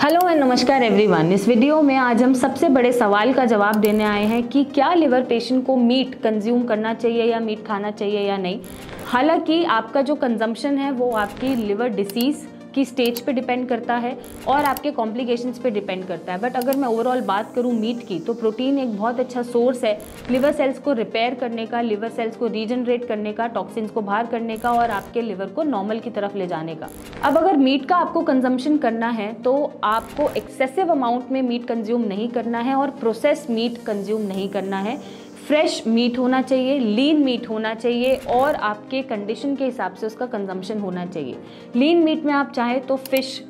Hello and नमस्कार everyone. इस video में आज हम सबसे बड़े सवाल का जवाब देने आए हैं कि क्या लिवर पेशेंट को मीट कंज्यूम करना चाहिए या मीट खाना चाहिए या नहीं। हालांकि आपका जो कंजम्पशन है वो आपकी लिवर डिसीज़ की स्टेज पे डिपेंड करता है और आपके कॉम्प्लिकेशंस पे डिपेंड करता है। बट अगर मैं ओवरऑल बात करूँ मीट की, तो प्रोटीन एक बहुत अच्छा सोर्स है लिवर सेल्स को रिपेयर करने का, लिवर सेल्स को रीजनरेट करने का, टॉक्सिन्स को बाहर करने का और आपके लिवर को नॉर्मल की तरफ ले जाने का। अब अगर मीट का आपको कंजम्पशन करना है तो आपको एक्सेसिव अमाउंट में मीट कंज्यूम नहीं करना है और प्रोसेस मीट कंज्यूम नहीं करना है। फ्रेश मीट होना चाहिए, लीन मीट होना चाहिए और आपके कंडीशन के हिसाब से उसका कंजम्पशन होना चाहिए। लीन मीट में आप चाहें तो फिश,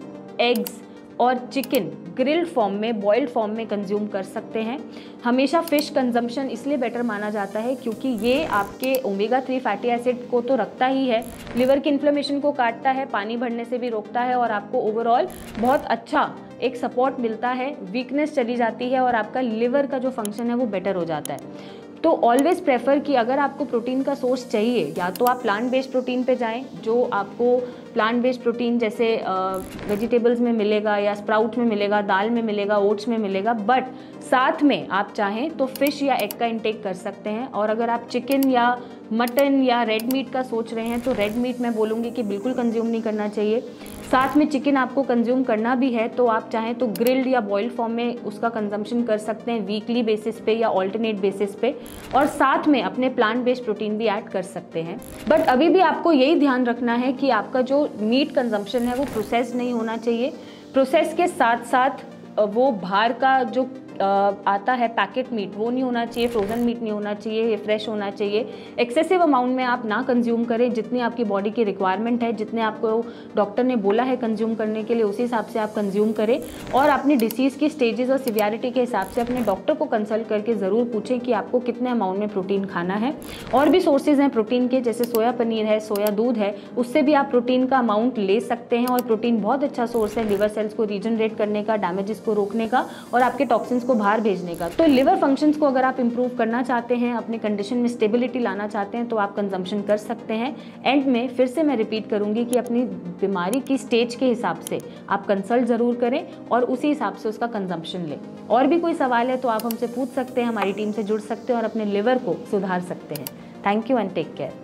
एग्स और चिकन ग्रिल्ड फॉर्म में, बॉइल्ड फॉर्म में कंज्यूम कर सकते हैं। हमेशा फ़िश कंजम्पशन इसलिए बेटर माना जाता है क्योंकि ये आपके ओमेगा 3 फैटी एसिड को तो रखता ही है, लिवर की इन्फ्लेमेशन को काटता है, पानी भरने से भी रोकता है और आपको ओवरऑल बहुत अच्छा एक सपोर्ट मिलता है, वीकनेस चली जाती है और आपका लिवर का जो फंक्शन है वो बेटर हो जाता है। तो ऑलवेज प्रेफर कि अगर आपको प्रोटीन का सोर्स चाहिए या तो आप प्लांट बेस्ड प्रोटीन पे जाएं, जो आपको प्लांट बेस्ड प्रोटीन जैसे वेजिटेबल्स में मिलेगा या स्प्राउट में मिलेगा, दाल में मिलेगा, ओट्स में मिलेगा। बट साथ में आप चाहें तो फिश या एग का इंटेक कर सकते हैं। और अगर आप चिकन या मटन या रेड मीट का सोच रहे हैं तो रेड मीट मैं बोलूँगी कि बिल्कुल कंज्यूम नहीं करना चाहिए। साथ में चिकन आपको कंज्यूम करना भी है तो आप चाहें तो ग्रिल्ड या बॉइल्ड फॉर्म में उसका कंजम्पशन कर सकते हैं वीकली बेसिस पे या ऑल्टरनेट बेसिस पे, और साथ में अपने प्लांट बेस्ड प्रोटीन भी ऐड कर सकते हैं। बट अभी भी आपको यही ध्यान रखना है कि आपका जो मीट कंजम्पशन है वो प्रोसेस नहीं होना चाहिए। प्रोसेस के साथ साथ वो बाहर का जो आता है पैकेट मीट वो नहीं होना चाहिए, फ्रोजन मीट नहीं होना चाहिए, ये फ्रेश होना चाहिए। एक्सेसिव अमाउंट में आप ना कंज्यूम करें, जितनी आपकी बॉडी की रिक्वायरमेंट है, जितने आपको डॉक्टर ने बोला है कंज्यूम करने के लिए उसी हिसाब से आप कंज्यूम करें। और अपनी डिसीज़ की स्टेजेस और सिवियरिटी के हिसाब से अपने डॉक्टर को कंसल्ट करके ज़रूर पूछें कि आपको कितने अमाउंट में प्रोटीन खाना है। और भी सोर्सेज हैं प्रोटीन के, जैसे सोया पनीर है, सोया दूध है, उससे भी आप प्रोटीन का अमाउंट ले सकते हैं। और प्रोटीन बहुत अच्छा सोर्स है लिवर सेल्स को रीजनरेट करने का, डैमेजेस को रोकने का और आपके टॉक्सिन्स को बाहर भेजने का। तो लिवर फंक्शंस को अगर आप इंप्रूव करना चाहते हैं, अपने कंडीशन में स्टेबिलिटी लाना चाहते हैं तो आप कंजम्पशन कर सकते हैं। एंड में फिर से मैं रिपीट करूंगी कि अपनी बीमारी की स्टेज के हिसाब से आप कंसल्ट जरूर करें और उसी हिसाब से उसका कंजम्पशन लें। और भी कोई सवाल है तो आप हमसे पूछ सकते हैं, हमारी टीम से जुड़ सकते हैं और अपने लिवर को सुधार सकते हैं। Thank you and take care.